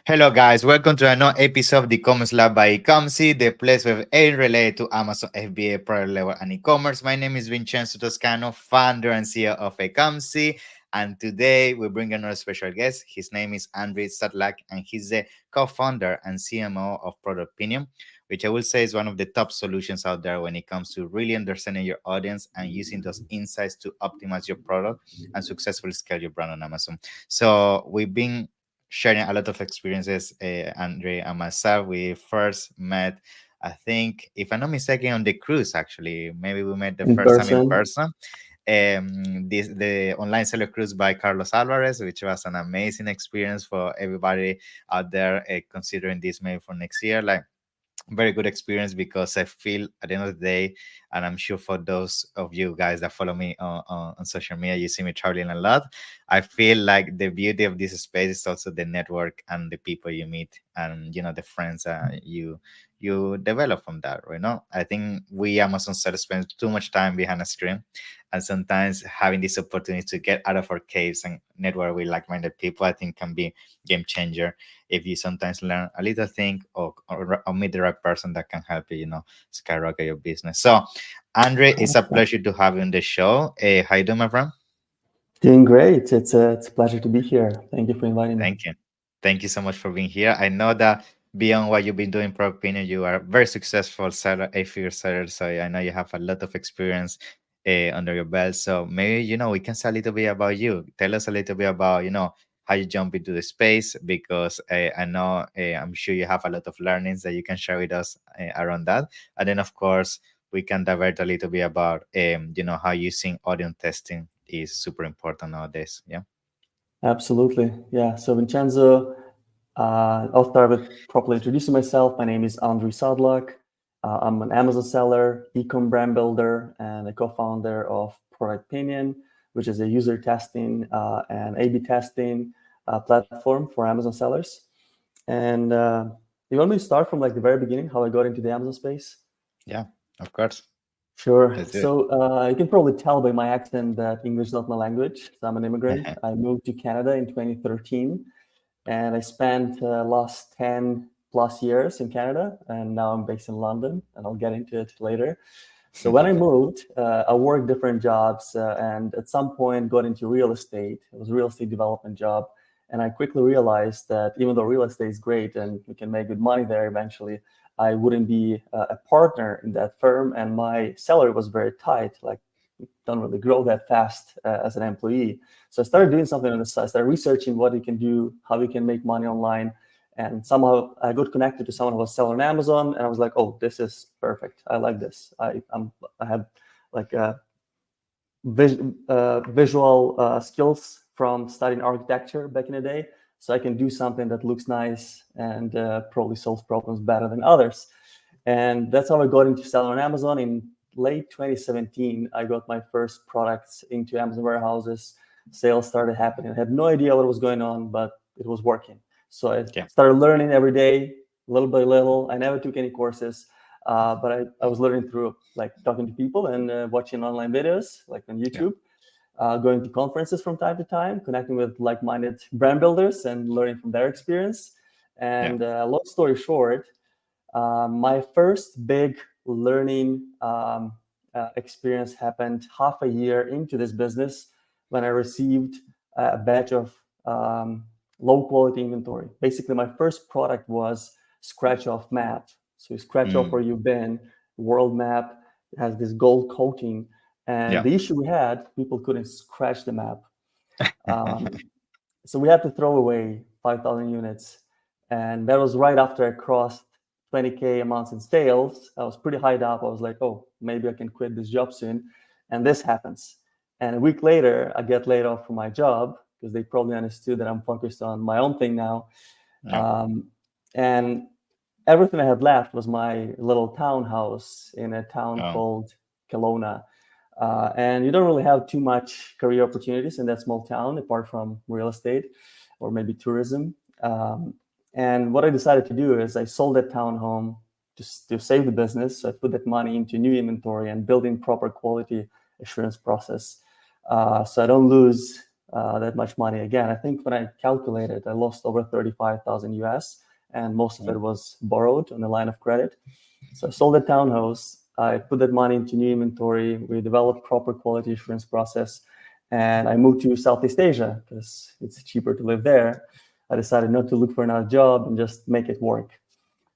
Hello, guys. Welcome to another episode of the e-commerce lab by Ecomcy, the place where everything related to Amazon FBA product level and e-commerce. My name is Vincenzo Toscano, founder and CEO of Ecomcy, and today we bring another special guest. His name is Andri Sadlak, and he's the co-founder and CMO of Product Opinion, which I will say is one of the top solutions out there when it comes to really understanding your audience and using those insights to optimize your product and successfully scale your brand on Amazon. So we've been sharing a lot of experiences, Andre and myself. We first met, I think, if I'm not mistaken, on the cruise. Actually, maybe we met the in first time in person. person. The online seller cruise by Carlos Alvarez, which was an amazing experience for everybody out there, considering this maybe for next year. Like, very good experience because I feel at the end of the day, and I'm sure for those of you guys that follow me on social media, you see me traveling a lot. I feel like the beauty of this space is also the network and the people you meet, and the friends you develop from that. Right now, I think we Amazon sellers spend too much time behind a screen, and sometimes having this opportunity to get out of our caves and network with like-minded people, I think can be game changer if you sometimes learn a little thing or meet the right person that can help you, skyrocket your business. So, Andre, it's a pleasure to have you on the show. How you doing, my friend? Doing great. It's a pleasure to be here. Thank you for inviting me. Thank you. Thank you so much for being here. I know that beyond what you've been doing pro opinion, you are a very successful seller, eight-figure seller. So I know you have a lot of experience under your belt. So maybe, we can say a little bit about you. Tell us a little bit about, how you jump into the space because I know I'm sure you have a lot of learnings that you can share with us around that. And then, of course, we can divert a little bit about, how using audience testing is super important nowadays. Yeah. Absolutely. Yeah. So Vincenzo, I'll start with properly introducing myself. My name is Andri Sadlak. I'm an Amazon seller, ecom brand builder, and a co-founder of Product Opinion, which is a user testing and A/B testing platform for Amazon sellers. And you want me to start from like the very beginning, how I got into the Amazon space? Yeah, of course. Sure. Let's do it. So you can probably tell by my accent that English is not my language. So I'm an immigrant. I moved to Canada in 2013, and I spent last 10 plus years in Canada, and now I'm based in London, and I'll get into it later. So when I moved, I worked different jobs, and at some point got into real estate. It was a real estate development job, and I quickly realized that even though real estate is great and we can make good money there eventually, I wouldn't be a partner in that firm, and my salary was very tight. Like, you don't really grow that fast as an employee. So I started doing something on the side. I started researching what you can do, how you can make money online, and somehow I got connected to someone who was selling on Amazon, and I was like, "Oh, this is perfect. I like this. I have like visual skills from studying architecture back in the day, so I can do something that looks nice and probably solves problems better than others." And that's how I got into selling on Amazon. In late 2017, I got my first products into Amazon warehouses. Sales started happening. I had no idea what was going on, but it was working. So I Yeah. started learning every day, little by little. I never took any courses, but I was learning through like talking to people and watching online videos, like on Yeah. YouTube, going to conferences from time to time, connecting with like-minded brand builders and learning from their experience. Yeah. And long story short, my first big learning experience happened half a year into this business when I received a batch of low quality inventory. Basically, my first product was scratch off map. So you scratch off where Mm. you've been, world map. It has this gold coating. And Yeah. the issue we had, people couldn't scratch the map. Um, so we had to throw away 5,000 units. And that was right after I crossed 20K a month in sales. I was pretty high up. I was like, oh, maybe I can quit this job soon. And this happens. And a week later, I get laid off from my job because they probably understood that I'm focused on my own thing now. Yeah. And everything I had left was my little townhouse in a town Oh. called Kelowna. And you don't really have too much career opportunities in that small town, apart from real estate or maybe tourism. And what I decided to do is I sold that townhome to save the business. So I put that money into new inventory and building proper quality assurance process. So I don't lose that much money. Again, I think when I calculated, I lost over 35,000 US, and most of Mm. it was borrowed on the line of credit. So I sold the townhouse. I put that money into new inventory. We developed proper quality assurance process, and I moved to Southeast Asia because it's cheaper to live there. I decided not to look for another job and just make it work.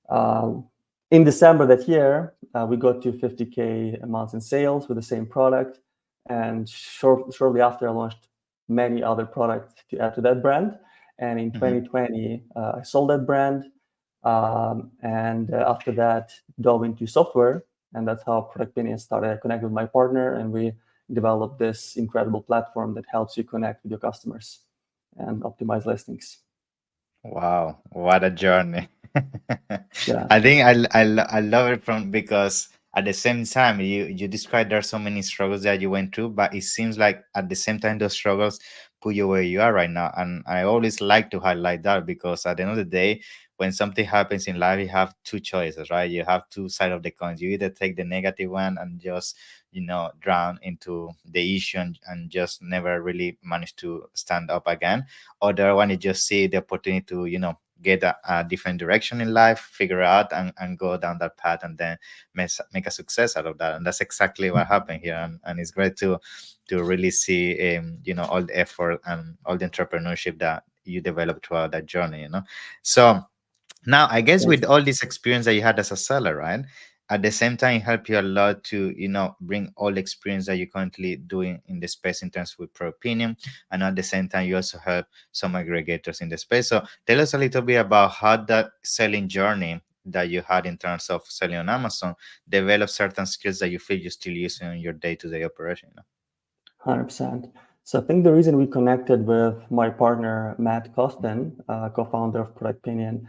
Um, in December that year, we got to 50K a month in sales with the same product. And shortly after, I launched many other products to add to that brand. And in Mhm. 2020, I sold that brand. And after that, dove into software. And that's how Product Opinion started. I connected with my partner, and we developed this incredible platform that helps you connect with your customers and optimize listings. Wow, what a journey. Yeah, I think I love it from because at the same time you described there are so many struggles that you went through, but it seems like at the same time those struggles put you where you are right now. And I always like to highlight that because at the end of the day, when something happens in life, you have two choices, right? You have two sides of the coin. You either take the negative one and just, drown into the issue and just never really manage to stand up again. Other one is just see the opportunity to get a different direction in life, figure out and go down that path, and then make a success out of that. And that's exactly what happened here. And it's great to really see all the effort and all the entrepreneurship that you developed throughout that journey. So now, I guess thanks. with all this experience that you had as a seller, right? At the same time, it helped you a lot to, bring all the experience that you're currently doing in the space in terms with pro opinion. And at the same time, you also help some aggregators in the space. So tell us a little bit about how that selling journey that you had in terms of selling on Amazon develop certain skills that you feel you still use in your day-to-day operation. 100%. So I think the reason we connected with my partner, Matt Costin, co-founder of Product Opinion,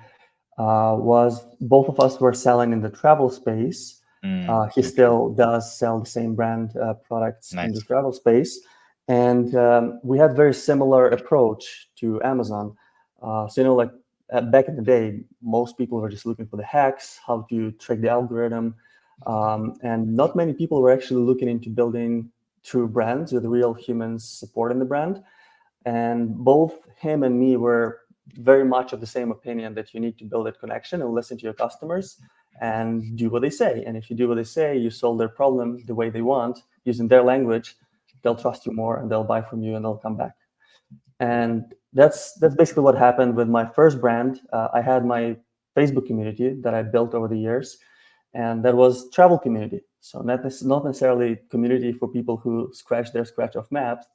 was both of us were selling in the travel space. He Okay. still does sell the same brand products in the Nice. travel space. And we had very similar approach to Amazon. Like back in the day, most people were just looking for the hacks, how to trick the algorithm. And not many people were actually looking into building true brands with real humans supporting the brand. And both him and me were very much of the same opinion that you need to build that connection and listen to your customers and do what they say. And if you do what they say, you solve their problem the way they want using their language, they'll trust you more and they'll buy from you and they'll come back. And that's basically what happened with my first brand. I had my Facebook community that I built over the years, and that was travel community. So not necessarily community for people who scratch their scratch off maps,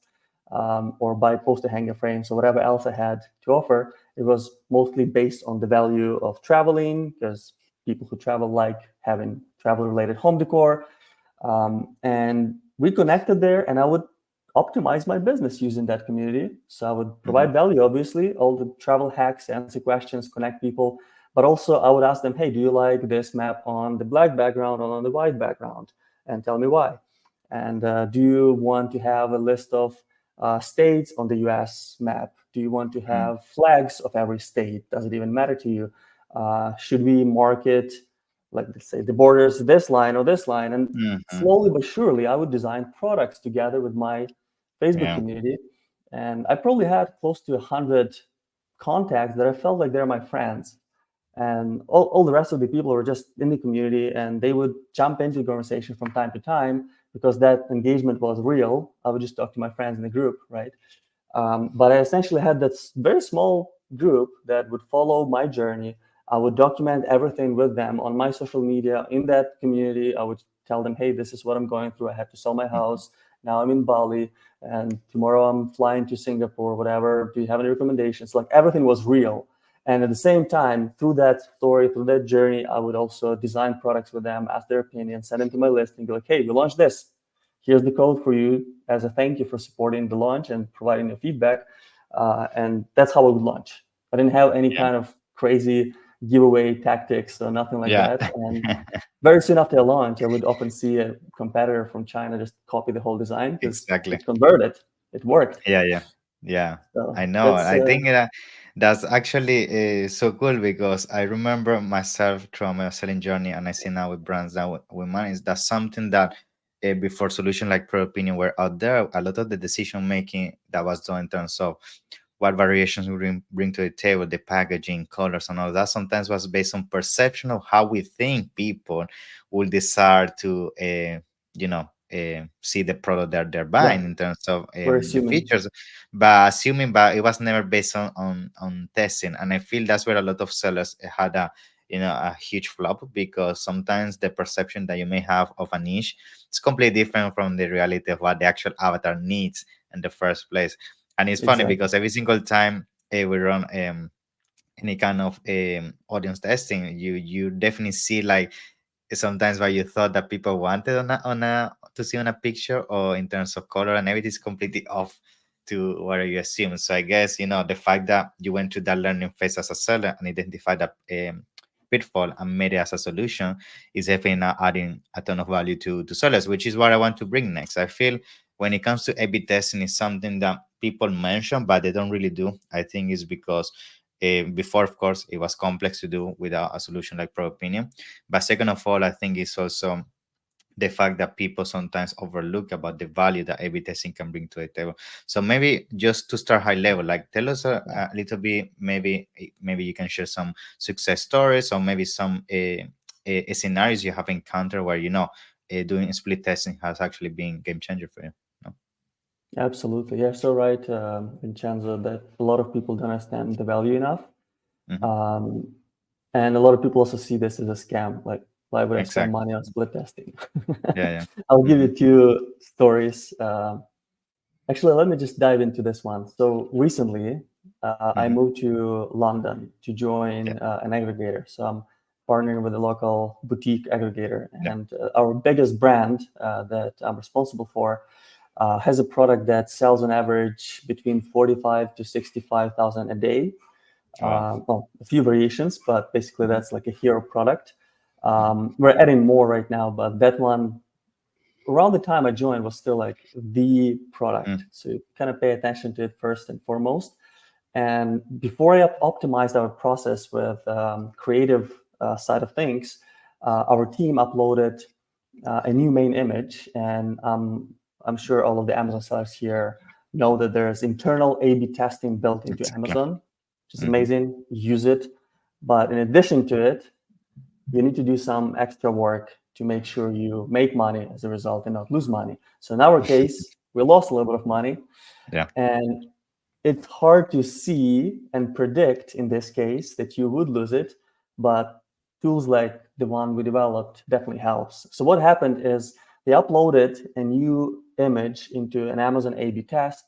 or buy poster hanger frames or whatever else I had to offer. It was mostly based on the value of traveling because people who travel like having travel related home decor. And we connected there, and I would optimize my business using that community. So I would Mhm. provide value, obviously, all the travel hacks, answer questions, connect people. But also, I would ask them, hey, do you like this map on the black background or on the white background? And tell me why. And do you want to have a list of states on the US map? Do you want to Mm. have flags of every state? Does it even matter to you? Should we market, like, let's say, the borders this line or this line? And Mhm. slowly but surely, I would design products together with my Facebook Yeah. community. And I probably had close to 100 contacts that I felt like they're my friends. And all the rest of the people were just in the community, and they would jump into the conversation from time to time because that engagement was real. I would just talk to my friends in the group, right? But I essentially had this very small group that would follow my journey. I would document everything with them on my social media in that community. I would tell them, hey, this is what I'm going through. I had to sell my Mhm. house. Now I'm in Bali, and tomorrow I'm flying to Singapore, whatever. Do you have any recommendations? Like, everything was real. And at the same time, through that story, through that journey, I would also design products with them, ask their opinion, send them to my list, and be like, hey, we launched this. Here's the code for you as a thank you for supporting the launch and providing your feedback. And that's how I would launch. I didn't have any Yeah. kind of crazy giveaway tactics or nothing like Yeah. that. And very soon after I launch, I would often see a competitor from China just copy the whole design because Exactly. it converted, it worked. Yeah, yeah, yeah. I So know. that's I think that's actually so cool because I remember myself through my selling journey, and I see now with brands that we manage. That's something that before solution like Pro Opinion were out there, a lot of the decision making that was done in terms of what variations we bring to the table, the packaging, colors, and all that sometimes was based on perception of how we think people will decide to, see the product that they're Yeah, buying in terms of we're the assuming. features, but assuming, but it was never based on testing, and I feel that's where a lot of sellers had a huge flop, because sometimes the perception that you may have of a niche is completely different from the reality of what the actual avatar needs in the first place. And it's funny Exactly. because every single time we run any kind of audience testing, you definitely see like sometimes what you thought that people wanted on a to see on a picture, or in terms of color and everything, is completely off to what you assume. So I guess the fact that you went through that learning phase as a seller and identified that pitfall and made it as a solution is definitely now adding a ton of value to sellers, which is what I want to bring next. I feel when it comes to A/B testing, is something that people mention but they don't really do. I think it's because before, of course, it was complex to do without a solution like Pro Opinion. But second of all, I think it's also the fact that people sometimes overlook about the value that A/B testing can bring to the table. So maybe just to start high level, like tell us Yeah, a little bit, maybe you can share some success stories, or maybe some scenarios you have encountered where doing split testing has actually been game changer for you. No? absolutely. Yeah, so right, Vincenzo, that a lot of people don't understand the value enough. Hmm. Um, and a lot of people also see this as a scam. Like, why would I spend Exactly. money on split testing? Yeah, yeah. I'll give Hmm. you two stories. Actually, let me just dive into this one. So recently, I Hmm. moved to London to Yeah, join an aggregator. So I'm partnering with a local boutique aggregator, yeah. and our biggest brand that I'm responsible for has a product that sells on average between 45 to 65,000 a day. Wow. Well, a few variations, but basically Hmm. that's like a hero product. Hmm. We're adding more right now, but that one around the time I joined was still like the product. So you kind of pay attention to it first and foremost. And before I optimized our process with creative side of things, our team uploaded a new main image, and I'm sure all of the Amazon sellers here know that there's internal A/B testing built into Exactly. Amazon, which is Hmm. amazing. Use it, but in addition to it, you need to do some extra work to make sure you make money as a result and not lose money. So in our case, we lost a little bit of money, Yeah. and it's hard to see and predict in this case that you would lose it, but tools like the one we developed definitely helps. So what happened is they uploaded a new image into an Amazon A/B test,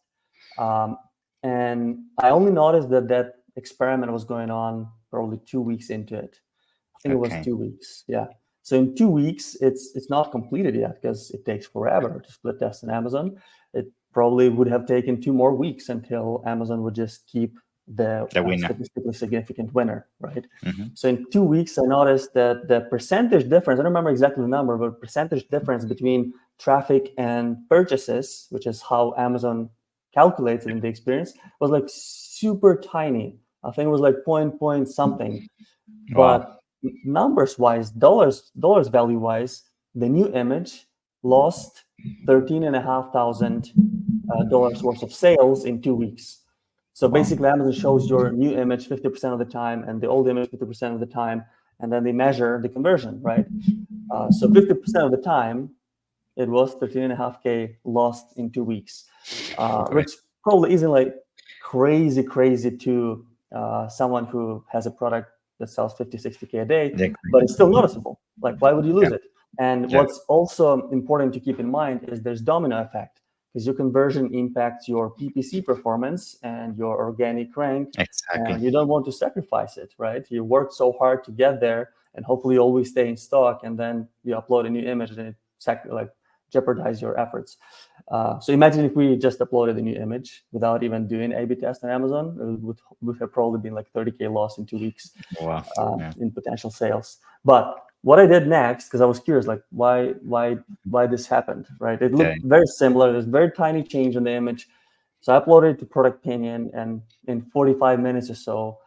um, and I only noticed that that experiment was going on probably 2 weeks into it. I think it was Okay. 2 weeks. Yeah. So in 2 weeks, it's not completed yet because it takes forever to split test in Amazon. It probably would have taken 2 more weeks until Amazon would just keep the The winner. statistically significant winner, right? Hmm. So in 2 weeks, I noticed that the percentage difference, I don't remember exactly the number, but percentage difference between traffic and purchases, which is how Amazon calculates it in the experience, was like super tiny. I think it was like point something. Wow. But numbers wise, dollars value wise, the new image lost 13,500 dollars worth of sales in 2 weeks. So Wow. basically, Amazon shows your new image 50% of the time and the old image 50% of the time, and then they measure the conversion, right? So 50% of the time, it was 13.5K lost in 2 weeks, Great. which probably isn't like crazy to someone who has a product that sells 50, 60K a day, Exactly. but it's still noticeable. Like, why would you Yeah. lose it? And Yeah. what's also important to keep in mind is there's domino effect because your conversion impacts your PPC performance and your organic rank, Exactly. and you don't want to sacrifice it, right? You worked so hard to get there, and hopefully always stay in stock, and then you upload a new image and it like jeopardize your efforts. So imagine if we just uploaded a new image without even doing A/B test on Amazon, it would have probably been like 30K loss in 2 weeks Wow. Yeah. in potential sales. But what I did next, because I was curious, like why this happened, right? It Yeah. looked very similar. There's very tiny change in the image. So I uploaded it to Product Opinion, and in 45 minutes or so,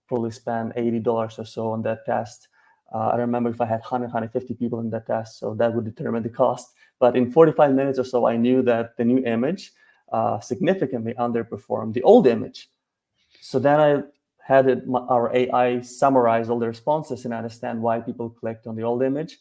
probably spent $80 or so on that test. I don't remember if I had 100, 150 people in that test, so that would determine the cost. But in 45 minutes or so, I knew that the new image significantly underperformed the old image. So then I had our AI summarize all the responses and understand why people clicked on the old image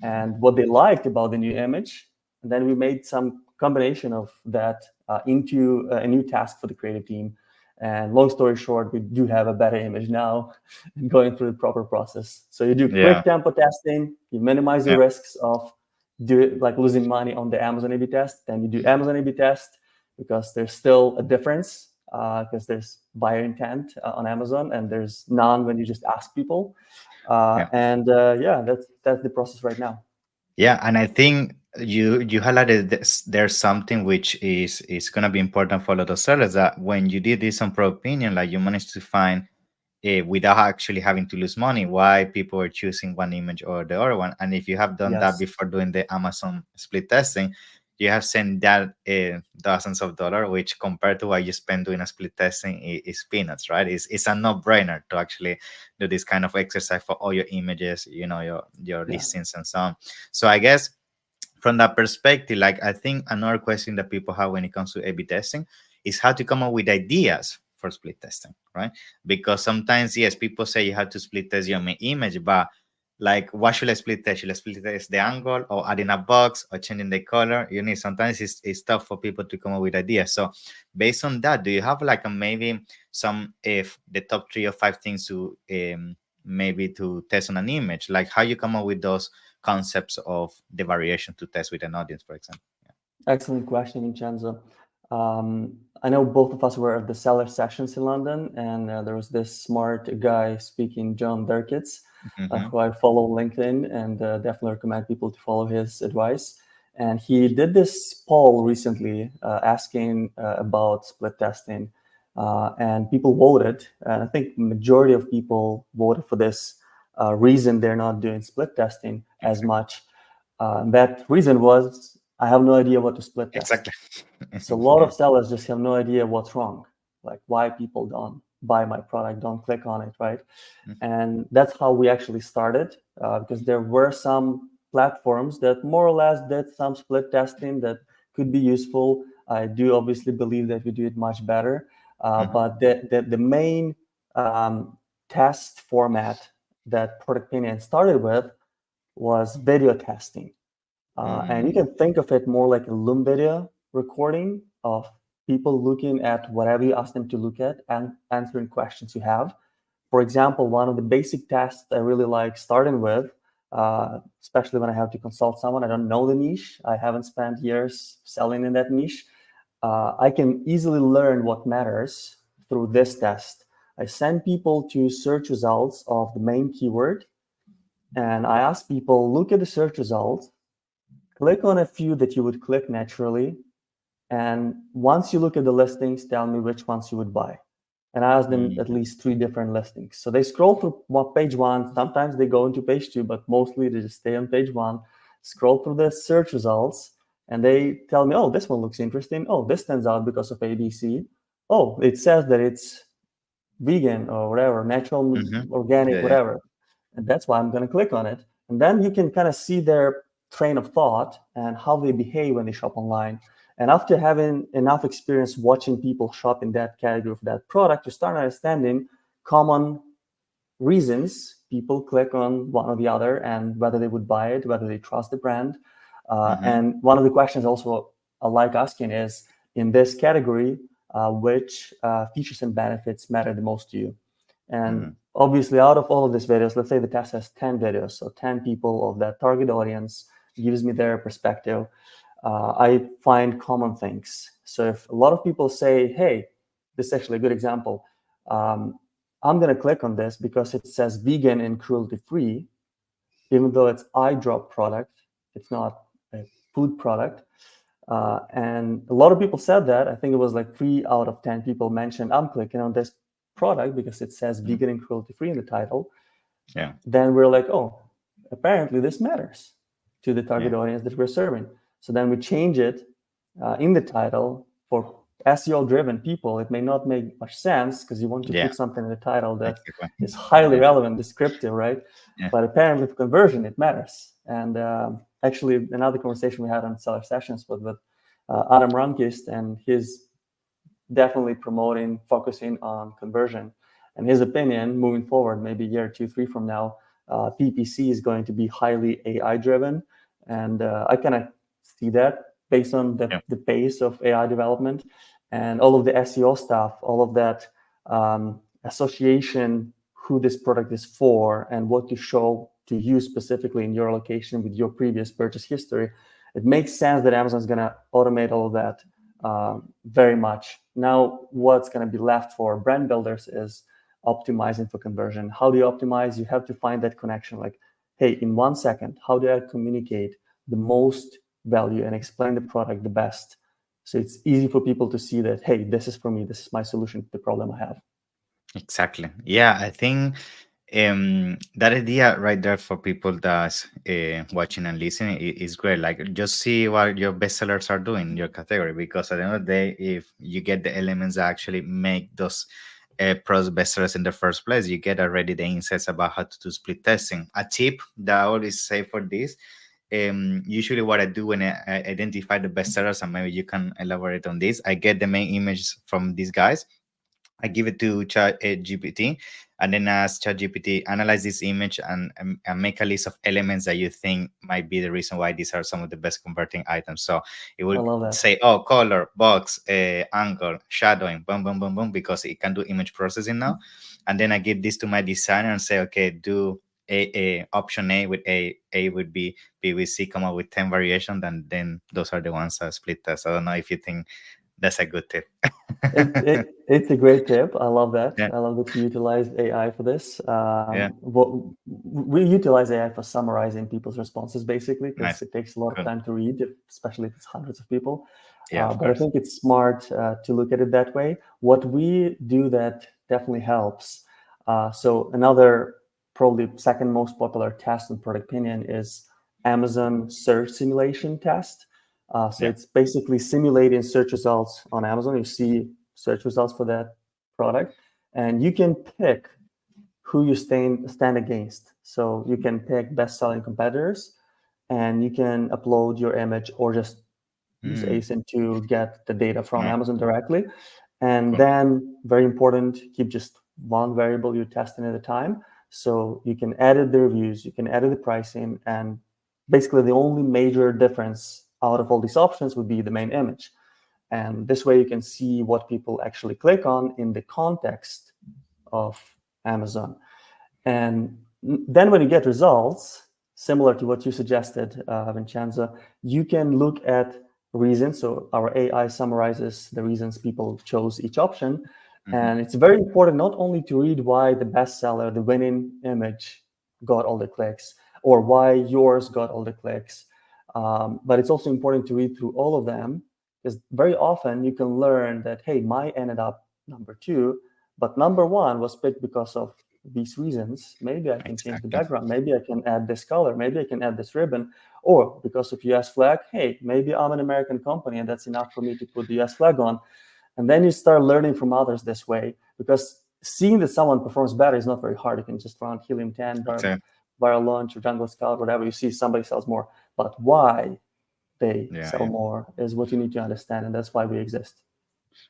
and what they liked about the new image. And then we made some combination of that into a new task for the creative team. And long story short, we do have a better image now and going through the proper process. So you do Yeah. quick tempo testing, you minimize the Yeah. risks of like losing money on the Amazon A/B test. Then you do Amazon A/B test because there's still a difference because there's buyer intent on Amazon and there's none when you just ask people. Yeah. Yeah, that's the process right now. Yeah, and I think you highlighted this, there's something which is going to be important for a lot of sellers, that when you did this on Pro Opinion, like you managed to find without actually having to lose money, why people are choosing one image or the other one. And if you have done that Yes. before doing the Amazon split testing, you have sent that dozens of dollars, which compared to what you spend doing a split testing is peanuts, right? It's a no-brainer to actually do this kind of exercise for all your images, your Yeah. listings and so on. So I guess from that perspective, like I think another question that people have when it comes to A/B testing is how to come up with ideas for split testing, right? Because sometimes, yes, people say you have to split test your main image, but like, what should I split test? Should I split test the angle or adding a box or changing the color? Sometimes it's tough for people to come up with ideas. So based on that, do you have like a maybe some, if the top 3 or 5 things to maybe to test on an image, like how you come up with those concepts of the variation to test with an audience, for example? Excellent question, Vincenzo. I know both of us were at the seller sessions in London, and there was this smart guy speaking, John Durkitz, Mm-hmm. who I follow on LinkedIn, and definitely recommend people to follow his advice. And he did this poll recently asking about split testing, and people voted. And I think majority of people voted for this reason they're not doing split testing as Exactly. much. That reason was I have no idea what to split test. Exactly. So a lot of sellers just have no idea what's wrong, like why people don't buy my product, don't click on it, right? And that's how we actually started because there were some platforms that more or less did some split testing that could be useful. I do obviously believe that we do it much better, Mhm. but the main test format that Product Opinion started with was video testing. And you Mm. can think of it more like a Loom video recording of people looking at whatever you ask them to look at and answering questions you have. For example, one of the basic tasks I really like starting with, especially when I have to consult someone, I don't know the niche, I haven't spent years selling in that niche. I can easily learn what matters through this test. I send people to search results of the main keyword, and I ask people, look at the search results, click on a few that you would click naturally. And once you look at the listings, tell me which ones you would buy. And I ask them at Mm. least 3 different listings. So they scroll through page one. Sometimes they go into page two, but mostly they just stay on page one, scroll through the search results, and they tell me, oh, this one looks interesting. Oh, this stands out because of ABC. Oh, it says that it's vegan or whatever, natural, Mhm. organic, Yeah, yeah. whatever. And that's why I'm going to click on it. And then you can kind of see their train of thought and how they behave when they shop online. And after having enough experience watching people shop in that category of that product, you start understanding common reasons people click on one or the other and whether they would buy it, whether they trust the brand. Mhm. And one of the questions also I like asking is in this category, which features and benefits matter the most to you? And Mhm. obviously, out of all of these videos, let's say the test has 10 videos, so 10 people of that target audience gives me their perspective. I find common things. So if a lot of people say, hey, this is actually a good example. I'm going to click on this because it says vegan and cruelty free, even though it's eye drop product, it's not a food product. And a lot of people said that. I think it was like 3 out of 10 people mentioned, I'm clicking on this product because it says Mhm. vegan and cruelty free in the title. Yeah. Then we're like, oh, apparently this matters to the Yeah. target audience that we're serving. So then we change it in the title for SEO driven people. It may not make much sense because you want to Yeah. put something in the title that Exactly. is highly Yeah. relevant, descriptive, right? Yeah. But apparently for conversion, it matters. And actually another conversation we had on seller sessions with Adam Ramkist, and he's definitely promoting, focusing on conversion. And his opinion, moving forward, maybe a year, 2, 3 from now, PPC is going to be highly AI driven, and I kind of see that based on Yeah. the pace of AI development and all of the SEO stuff, all of that association, who this product is for, and what to show to you specifically in your location with your previous purchase history. It makes sense that Amazon's going to automate all of that very much. Now, what's going to be left for brand builders is optimizing for conversion. How do you optimize? You have to find that connection. Like, hey, in 1 second, how do I communicate the most value and explain the product the best? So it's easy for people to see that, hey, this is for me. This is my solution to the problem I have. Exactly. Yeah, I think that idea right there for people that's watching and listening is great. Like, just see what your bestsellers are doing in your category, because at the end of the day, if you get the elements that actually make those pros bestsellers in the first place, you get already the insights about how to do split testing. A tip that I always say for this, usually what I do when I identify the bestsellers, and maybe you can elaborate on this, I get the main images from these guys, I give it to Chat GPT, and then ask Chat GPT analyze this image and make a list of elements that you think might be the reason why these are some of the best converting items. So it I will love that. say, oh, color, box, angle, shadowing, boom, boom, boom, boom, because it can do image processing now. And then I give this to my designer and say, okay, do a option A with A with B with C, come up with 10 variations, and then those are the ones that split test. I don't know if you think that's a good tip. It's a great tip. I love that. Yeah, I love that you utilize AI for this. yeah, We utilize AI for summarizing people's responses, basically, because nice, it takes a lot of cool. time to read, especially if it's hundreds of people. Yeah, of But I course. think it's smart to look at it that way. What we do that definitely helps. So another, probably second most popular test in product opinion is Amazon search simulation test. So Yeah. it's basically simulating search results on Amazon. You see search results for that product, and you can pick who you stand against. So you can pick best-selling competitors, and you can upload your image or just use Mm, ASIN to get the data from nice, Amazon directly. And cool. then, very important, keep just one variable you're testing at a time. So you can edit the reviews, you can edit the pricing, and basically the only major difference out of all these options would be the main image. And this way you can see what people actually click on in the context of Amazon. And then when you get results, similar to what you suggested, Vincenzo, you can look at reasons. So our AI summarizes the reasons people chose each option. Hmm. And it's very important not only to read why the bestseller, the winning image, got all the clicks, or why yours got all the clicks, but it's also important to read through all of them, because very often you can learn that, hey, mine ended up number 2, but number 1 was picked because of these reasons. Maybe I can change the Exactly. background. Maybe I can add this color. Maybe I can add this ribbon. Or because of US flag, hey, maybe I'm an American company and that's enough for me to put the US flag on. And then you start learning from others this way, because seeing that someone performs better is not very hard. You can just run Helium 10, Exactly. Viral Launch, or Jungle Scout, whatever. You see somebody sells more. But why they Yeah, sell yeah. more is what you need to understand. And that's why we exist.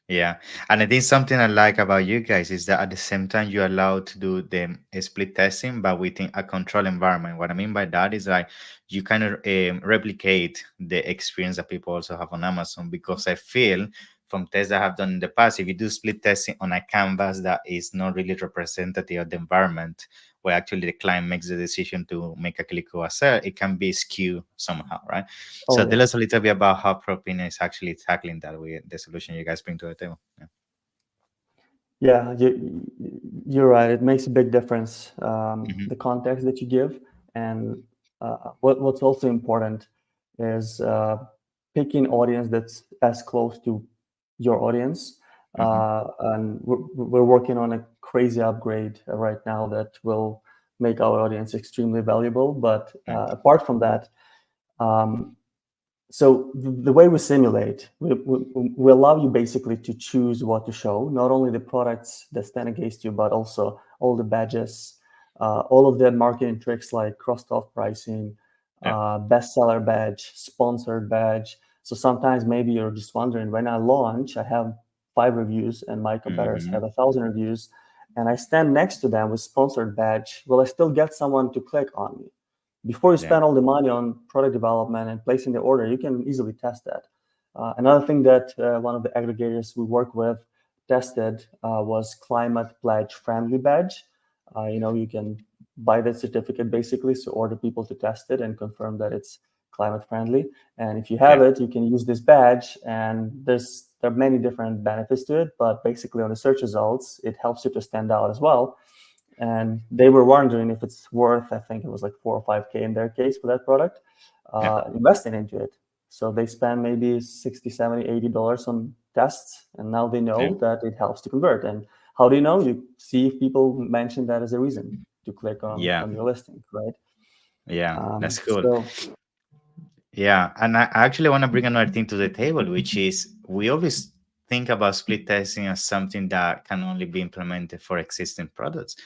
Yeah, and I think something I like about you guys is that at the same time you're allowed to do the split testing, but within a control environment. What I mean by that is like you kind of replicate the experience that people also have on Amazon. Because I feel from tests I have done in the past, if you do split testing on a canvas that is not really representative of the environment, where actually the client makes the decision to make a click or a sell, it can be skewed somehow, right? Oh, So tell yeah. us a little bit about how Propin is actually tackling that with the solution you guys bring to the table. Yeah. Yeah, you're right. It makes a big difference, Hmm. the context that you give. And what's also important is picking audience that's as close to your audience. Hmm. And we're working on a crazy upgrade right now that will make our audience extremely valuable. But Nice. apart from that, um, so the way we simulate, we allow you basically to choose what to show, not only the products that stand against you, but also all the badges, all of the marketing tricks like cross-off pricing, Yeah. bestseller badge, sponsored badge. So sometimes maybe you're just wondering, when I launch, I have 5 reviews and my competitors Hmm. have 1,000 reviews, and I stand next to them with sponsored badge. Will I still get someone to click on me? Before you Yeah. spend all the money on product development and placing the order, you can easily test that. Another thing that one of the aggregators we work with tested was climate pledge friendly badge. You can buy that certificate basically, so order people to test it and confirm that it's climate friendly. And if you have Yeah. it, you can use this badge. And there are many different benefits to it, but basically on the search results, it helps you to stand out as well. And they were wondering if it's worth, I think it was like 4 or 5K in their case for that product, Yeah. investing into it. So they spend maybe 60, 70, $80 on tests, and now they Yeah. know that it helps to convert. And how do you know? You see if people mention that as a reason to click Yeah. on your listing, right? Yeah. That's cool. So Yeah, and I actually want to bring another thing to the table, which is we always think about split testing as something that can only be implemented for existing products.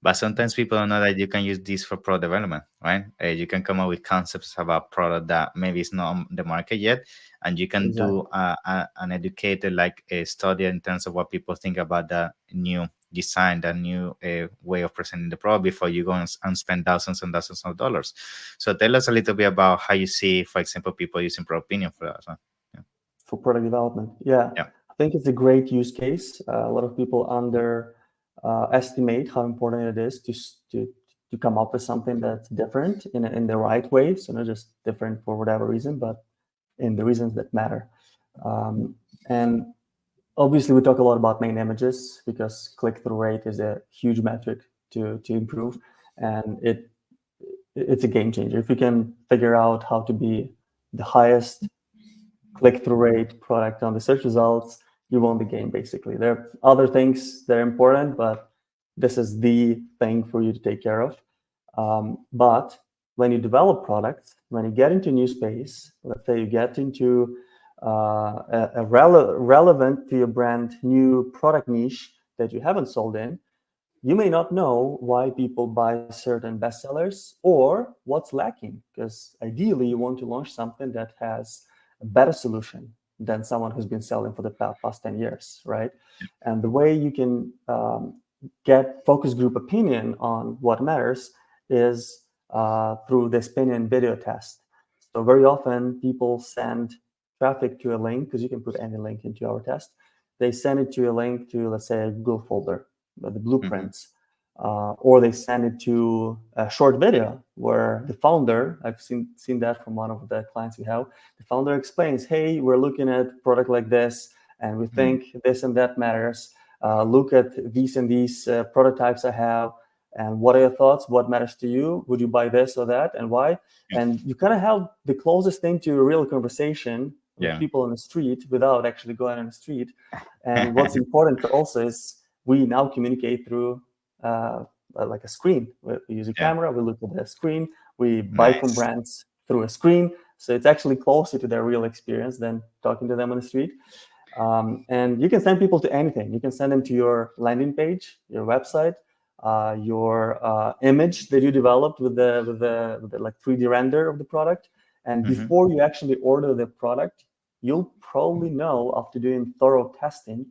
But sometimes people don't know that you can use this for product development, right? You can come up with concepts about product that maybe is not on the market yet, and you can do exactly. an educated like a study in terms of what people think about the new design, the new way of presenting the product before you go and spend thousands and thousands of dollars. So tell us a little bit about how you see, for example, people using Pro Opinion for that. Huh? Yeah. For product development. Yeah, Yeah. I think it's a great use case. A lot of people estimate how important it is to come up with something that's different in the right way. So not just different for whatever reason, but in the reasons that matter. And obviously, we talk a lot about main images because click-through rate is a huge metric to improve, and it's a game changer. If you can figure out how to be the highest click-through rate product on the search results, you won the game basically. There are other things that are important, but this is the thing for you to take care of. But when you develop products, when you get into a new space, let's say you get into relevant to your brand new product niche that you haven't sold in, you may not know why people buy certain bestsellers or what's lacking, because ideally you want to launch something that has a better solution than someone who's been selling for the past 10 years, right? And the way you can get focus group opinion on what matters is through the opinion video test. So very often people send traffic to a link, because you can put any link into our test. They send it to a link to, let's say, a Google folder, the Hmm. blueprints, or they send it to a short video where the founder, I've seen that from one of the clients we have, the founder explains, hey, we're looking at product like this, and we Hmm. think this and that matters. Look at these and these prototypes I have, and what are your thoughts? What matters to you? Would you buy this or that, and why? Yeah. And you kind of have the closest thing to a real conversation with Yeah. people on the street without actually going on the street. And what's important also is we now communicate through like a screen. We use a Yeah. camera, we look at the screen, we buy from Nice. brands through a screen. So it's actually closer to their real experience than talking to them on the street. And you can send people to anything. You can send them to your landing page, your website, your image that you developed with the like 3D render of the product. And Hmm. before you actually order the product, you'll probably know after doing thorough testing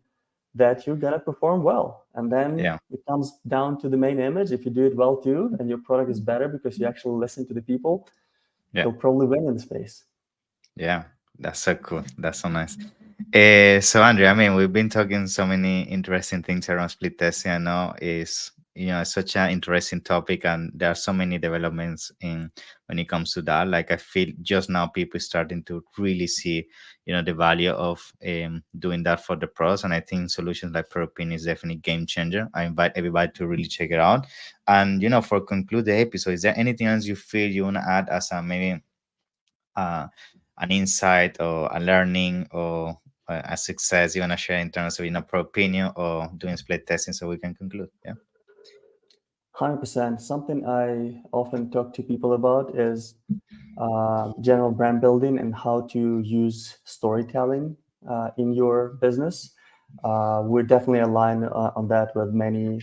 that you're gonna perform well. And then Yeah. it comes down to the main image. If you do it well too, and your product is better because you actually listen to the people, Yeah. you'll probably win in the space. Yeah. That's so cool. That's so nice. So Andrea, I mean, we've been talking so many interesting things around split testing. I know is it's such an interesting topic, and there are so many developments in when it comes to that. Like I feel just now people starting to really see, the value of doing that for the pros, and I think solutions like Propin is definitely game changer. I invite everybody to really check it out. And for conclude the episode, is there anything else you feel you want to add as a maybe uh, an insight or a learning or a success you want to share in terms of pro opinion or doing split testing so we can conclude? Yeah. 100%. Something I often talk to people about is general brand building and how to use storytelling in your business. We're definitely aligned on that with many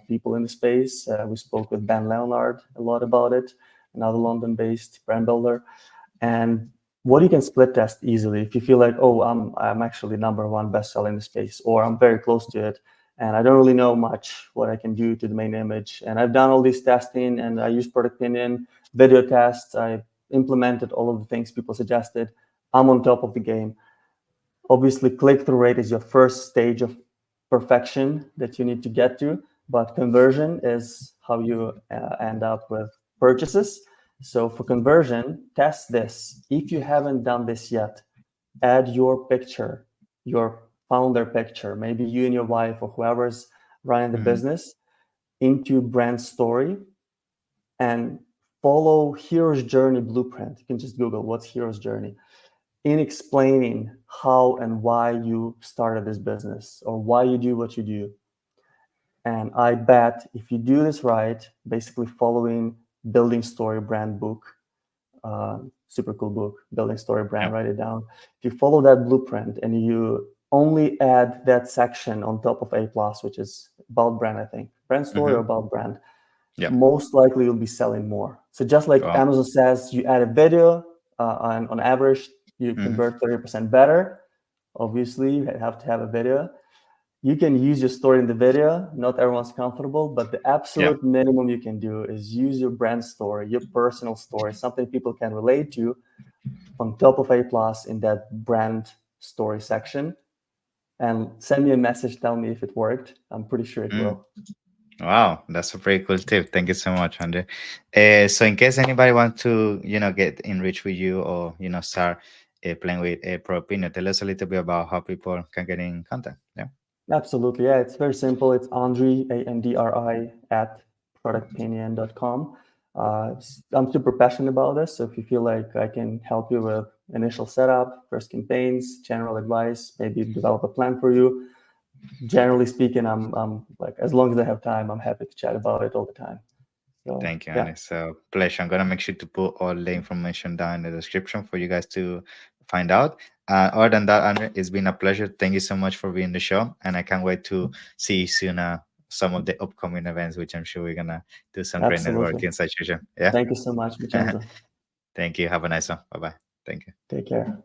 people in the space. We spoke with Ben Leonard a lot about it, another London-based brand builder. And what you can split test easily if you feel like, oh, I'm actually number one bestseller in the space, or I'm very close to it, and I don't really know much what I can do to the main image. And I've done all this testing, and I use product opinion, video tests. I implemented all of the things people suggested. I'm on top of the game. Obviously, click-through rate is your first stage of perfection that you need to get to, but conversion is how you end up with purchases. So for conversion, test this. If you haven't done this yet, add your picture, your founder picture, maybe you and your wife or whoever's running the Mhm. business, into brand story, and follow hero's journey blueprint. You can just Google what's hero's journey in explaining how and why you started this business or why you do what you do. And I bet if you do this right, basically following Building Story brand book, super cool book, Building Story brand, Yeah. write it down. If you follow that blueprint and you only add that section on top of A plus, which is about brand, I think, brand story or Hmm. about brand, Yeah. most likely you'll be selling more. So just like Wow. Amazon says, you add a video, and on average, you Hmm. convert 30% better. Obviously, you have to have a video. You can use your story in the video. Not everyone's comfortable, but the Yeah. absolute minimum you can do is use your brand story, your personal story, something people can relate to on top of A plus in that brand story section. And send me a message, tell me if it worked. I'm pretty sure it Mm. will. Wow, that's a pretty cool tip. Thank you so much, Andre. So, in case anybody wants to, get in reach with you or start playing with Propinio, tell us a little bit about how people can get in contact. Yeah. Absolutely. Yeah, it's very simple. It's Andri, Andri, at productpinion.com. I'm super passionate about this. So if you feel like I can help you with initial setup, first campaigns, general advice, maybe develop a plan for you, generally speaking, I'm like, as long as I have time, I'm happy to chat about it all the time. So Thank you, yeah, and it's a pleasure. I'm gonna make sure to put all the information down in the description for you guys to find out. Other than that, Andre, it's been a pleasure. Thank you so much for being the show, and I can't wait to see you soon. Some of the upcoming events, which I'm sure we're gonna do some great absolutely. networking such as you. Yeah. Thank you so much, Vincenzo. Thank you. Have a nice one. Bye bye. Thank you. Take care.